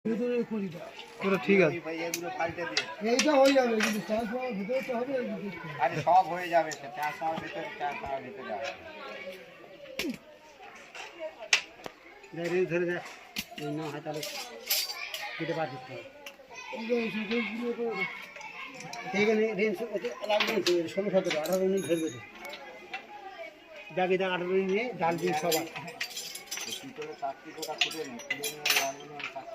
পুরো ঠিক আছে। এইটা হয়ে যাবে কিন্তু ট্রান্সফর্মার ভিতরে তো হবে। আরে সব হয়ে যাবে, ট্রান্সফর্মার ভিতরে ট্রান্সফর্মার ভিতরে যাবে। রেঞ্জ ধরে দেখ এই না হয় তাহলে কেটে বার করতে হবে। এইখানে রেঞ্জ লাগবে 16-17 18 ইঞ্চ ধরবে তো ব্যাগে দেখ 18 ইঞ্চ নিয়ে জাল দিয়ে সবার ভিতরে 4টি পোকা খুলে নেই, খুলে নিয়ে